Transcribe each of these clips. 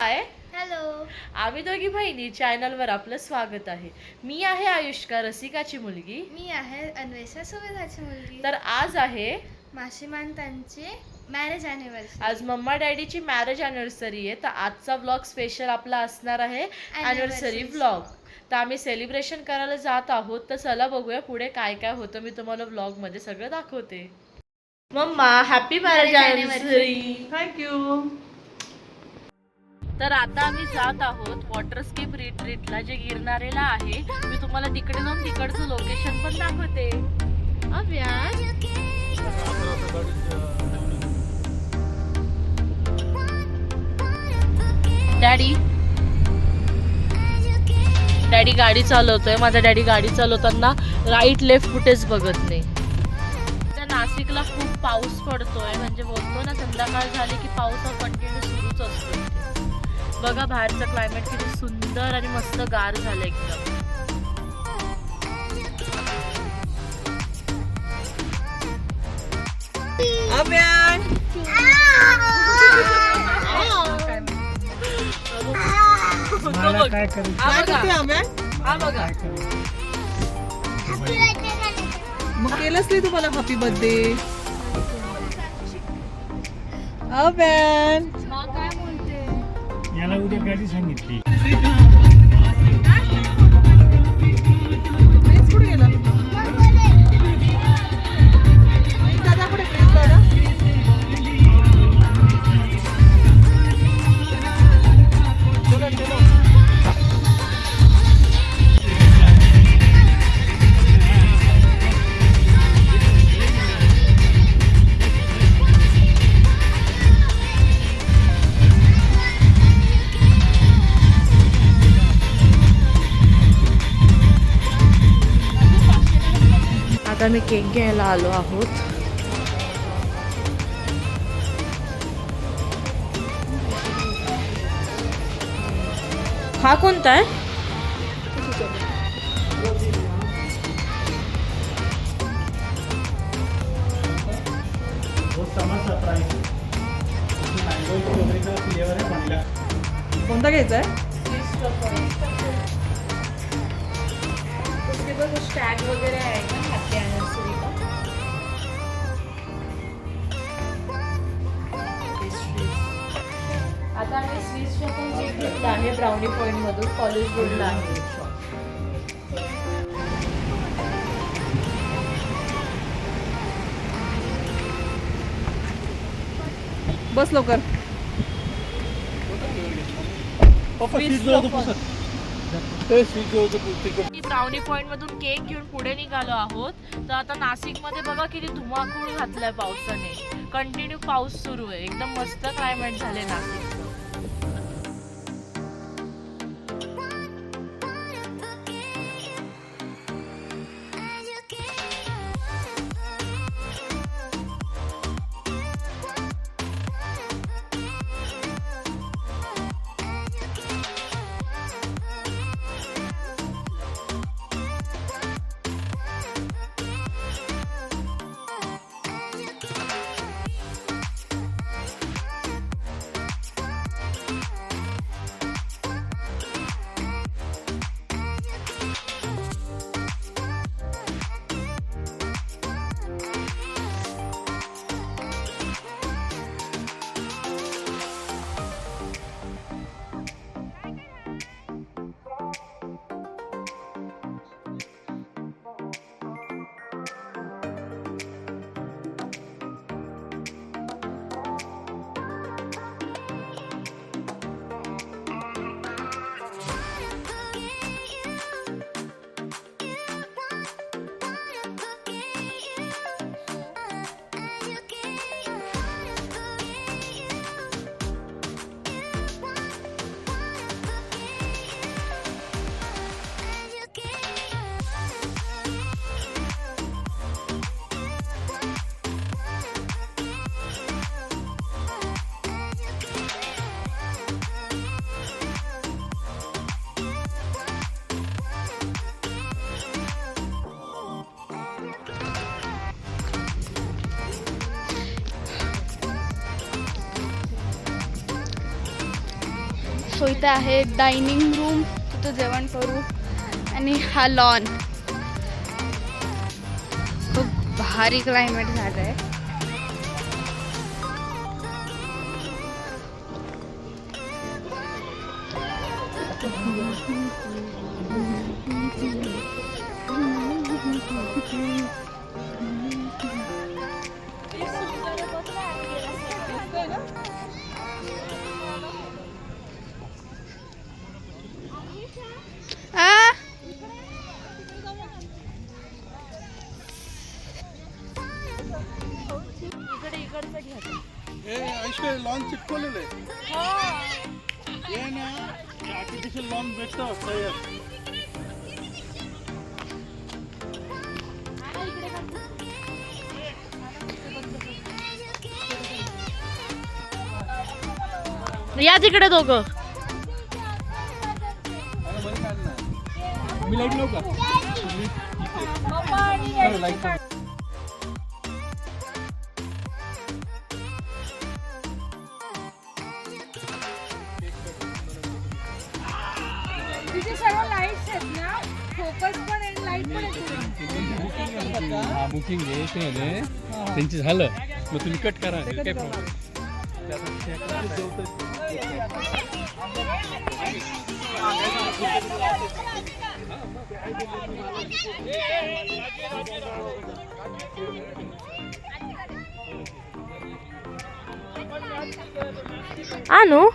हाय. Hello. आम्ही दोघी बहिणी चॅनलवर आपलं स्वागत आहे. मी आहे आयुष्का, रसिकाची मुलगी. मी आहे अन्वेषा, सुवेदाची मुलगी. तर आज आहे माशिमान त्यांची मॅरेज अॅनिव्हर्सरी. आज मम्मा डॅडीची मॅरेज अॅनिव्हर्सरी आहे. तर आजचा व्लॉग स्पेशल आपला असणार आहे अॅनिव्हर्सरी व्लॉग. तर आम्ही सेलिब्रेशन करायला जात आहोत. तर चला बघूया पुढे काय काय होतं. मी तुम्हाला व्लॉग मध्ये सगळं दाखवते. Mamma happy marriage anniversary. Thank you. तर आता आम्ही जात आहोत वॉटरस्केप रिट्रीटला, जे गिरनारेला आहे. मी तुम्हाला तिकडे जाऊन तिकडचं लोकेशन पण दाखवते. डॅडी डॅडी गाडी चालवतोय. माझा डॅडी गाडी चालवताना राईट लेफ्ट कुठेच बघत नाही. त्या नाशिकला खूप पाऊस पडतोय, म्हणजे बोलतो ना संध्याकाळ झाली की पाऊस हा कंटिन्यू सुरूच असतो. बघा बाहेरचं क्लायमेट किती सुंदर आणि मस्त गार झालं एकदम. मग केलंच नाही तुम्हाला हॅपी बर्थडे अव्यान. याला उद्या गाडी सांगितली. प्रिन्स कुठे गेला? दादा कुठे? प्रिन्स दादा आता मी केक घ्यायला आलो आहोत. हा कोणता आहे? कोणता घ्यायचा आहे? स्टॅग वगैरे आहे का हॅपी अॅनिव्हर्सरी का? आता आम्ही स्वीट शॉप पण केक घेतला आहे ब्राउनी पॉइंट मधून. कॉलेज रोडला आहे शॉप. बस लवकर. ब्राउनी पॉइंट मधून केक घेऊन पुढे निघालो आहोत. तर आता नाशिक मध्ये बघा किती धुमाकूळ घातलाय पावसाने. कंटिन्यू पाऊस सुरू आहे. एकदम मस्त क्लायमेट झाले नाशिकचं. सो इथे आहे डायनिंग रूम, तिथं जेवण करू. आणि हा लॉन. खूप भारी क्लायमेट झालं आहे. लॉन चिटकवलेलं आहे. हे ना आर्टिफिशियल लॉन भेटतं तयार. या तिकडे दोघं. मी लाईट लावू का? तिथे सर्व लाईट्स आहेत ना, फोकस पण आहे, लाईट पण आहे. बुकिंग आहे ते आहे. त्यांची झालं मग तुम्ही कट करा काय प्रॉब्लेम. आणू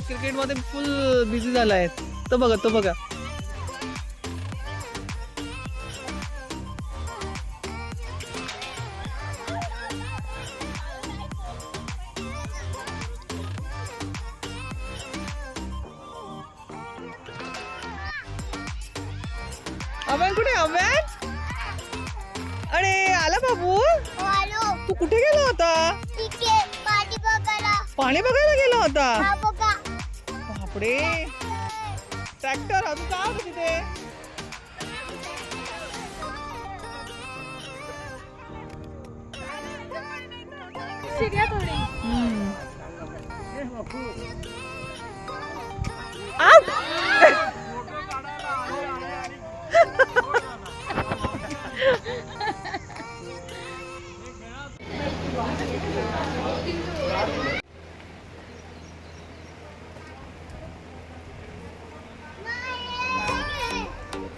क्रिकेट मध्ये फुल बिझी झालाय. तो बघा, तो बघा. अमन कुठे? अमन, अरे आला बाबू. तू कुठे गेला होता? पाणी बघायला गेला होता. बापरे, ट्रॅक्टर अजून काय होतं तिथे?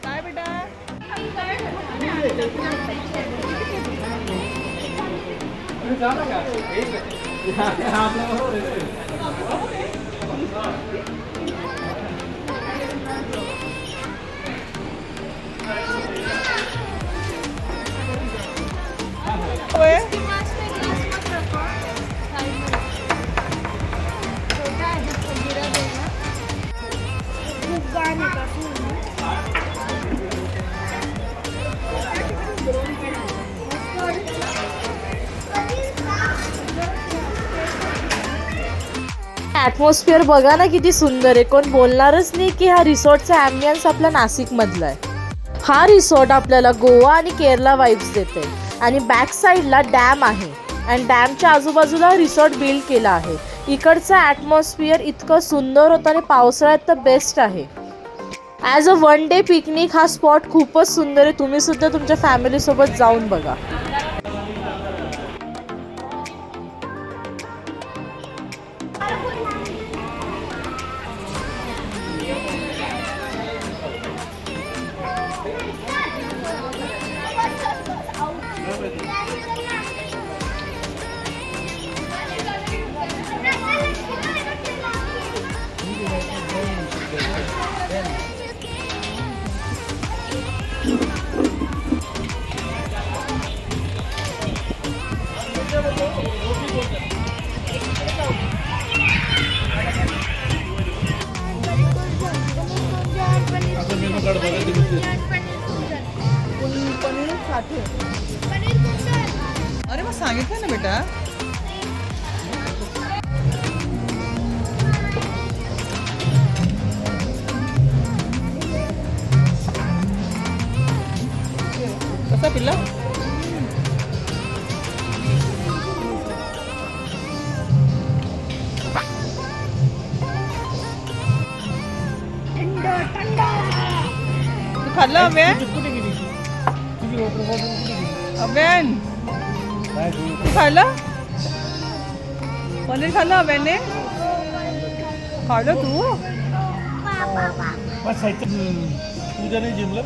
काय बेटा? ॲटमॉस्फिअर बघा ना किती सुंदर आहे. कोण बोलणारच नाही की हा रिसॉर्टचा ॲम्बियन्स आपला नाशिकमधला आहे. हा रिसॉर्ट आपल्याला गोवा आणि केरला वाईब्स देते. आणि बॅक साईडला डॅम आहे आणि डॅमच्या आजूबाजूला रिसॉर्ट बिल्ड केला आहे. इकडचं ॲटमॉस्फिअर इतकं सुंदर होतं आणि पावसाळ्यात तर बेस्ट आहे. As a one day picnic हा स्पॉट खूपच सुंदर आहे. तुम्ही सुद्धा तुमच्या फॅमिलीसोबत जाऊन बघा. पाठे. अरे मग सांगितलं ना बेटा. कसा पिल्ला? तू खाल्लं अभ्यान? अभ्यान तू खाल्लं? पनीर खाल्लं अभ्यानने? खाल्लं तू? तुझ्या नाही जिमलं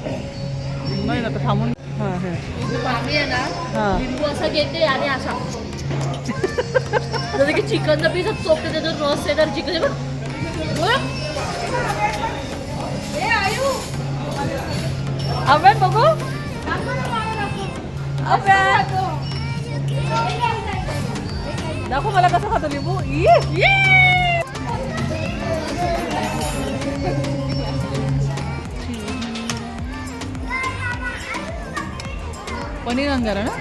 नाही ना तर थांबून. हां हां मामी आहे ना हां. लिंबू असा घेते आणि असा जसं की चिकनचा पीस चोपते त्याचं रस आहे तर चिकन अभ्यान बघू. अभ्यान दाखव मला कसं खातो लिंबू. पनीर अंगारा ना.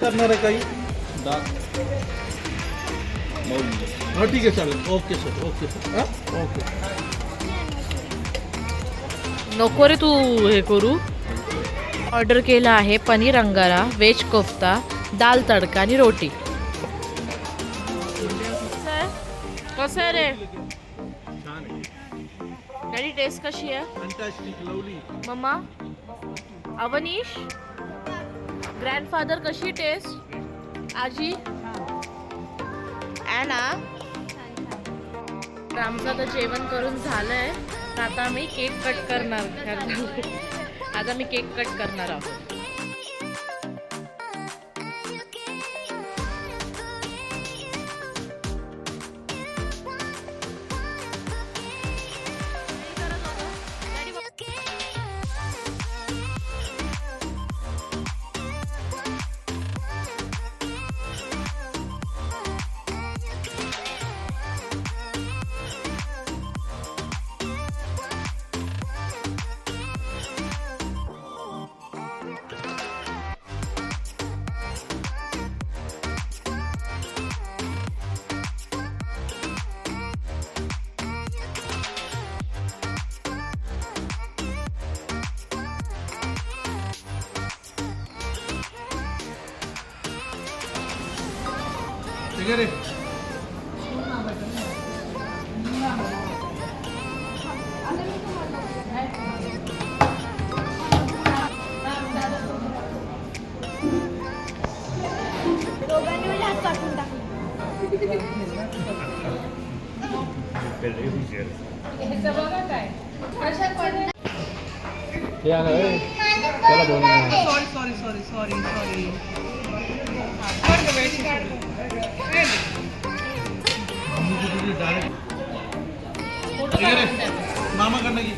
करणार आहे काही डाळ. हो ठीक आहे चालेल. ओके सर ओके सर हां ओके. नको रे तू हे करू. ऑर्डर केला आहे पनीर अंगारा, व्हेज कोफ्ता, दाल तडका आणि रोटी. कसं आहे रे डॅडी? टेस्ट कशी आहे fantastic lovely. Mamma? Avnish grandfather कशी टेस्ट? आजी ॲना? आमचं आता जेवण करून झालंय तर आता आम्ही केक कट करणार. आता मी केक कट करणार आहोत. ठीक आहे रे. हे आलं रे. त्याला बोलू नका. Sorry sorry sorry sorry. ठीक आहे रे. मामाकडनं घे.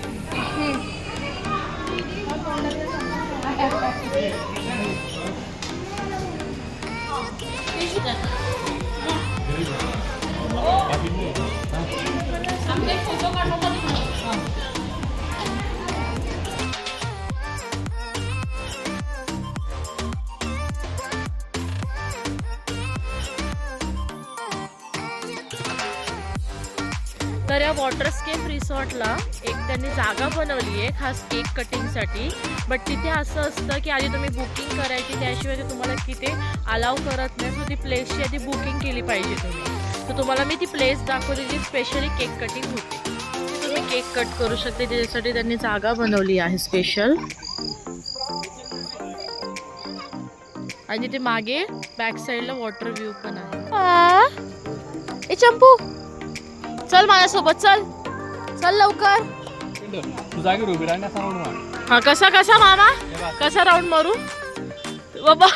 तर या वॉटरस्केप रिसॉर्टला एक त्यांनी जागा बनवली आहे खास केक कटिंगसाठी. बट तिथे असं असतं की आधी तुम्ही बुकिंग करायची, त्याशिवाय ते तुम्हाला तिथे अलाव करत नाही. सो ती प्लेसची आधी बुकिंग केली पाहिजे तुम्ही. तर तुम्हाला मी ती प्लेस दाखवली जी स्पेशली केक कटिंग होते. तुम्ही केक कट करू शकते, त्याच्यासाठी त्यांनी जागा बनवली आहे स्पेशल. आणि तिथे मागे बॅक साईडला वॉटर व्ह्यू पण आहे. ए चंपू चल माझ्यासोबत, चल चल लवकर. तू जागेवर उभी राहण्या सांगू. हा कसा कसा मामा कसा राऊंड मारू बाबा?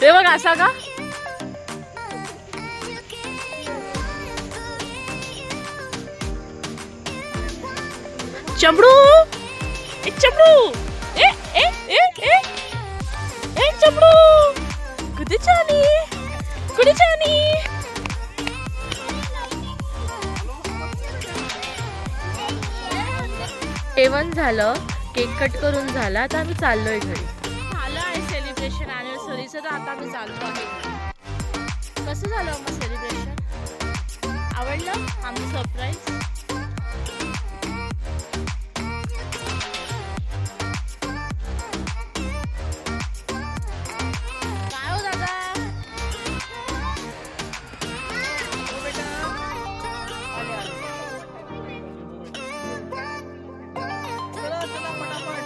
ते बघ असा का? चमडू ए चमडू ए ए ए ए ए चमडू कुठे जानी कुठे जानी? जेवण झालं, केक कट करून झाला, आता आम्ही चाललोय घरी. झालं आहे सेलिब्रेशन अॅनिव्हर्सरीचं, तर आता आम्ही चाललो आहे घरी. कसं झालं मग सेलिब्रेशन? आवडलं आमचं सरप्राईज? काय हो दादा? हो बेटा. आले, आले. चला चला पटापट.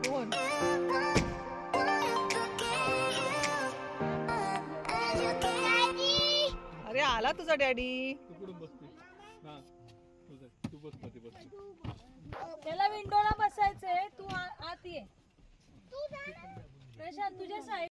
कोण? अरे आला तुझा डॅडी. तू कुठून बसते? हा तू बस मध्ये बस. त्याला विंडोला बसायचंय, तू आत ये. प्रशांत तुझ्या साईड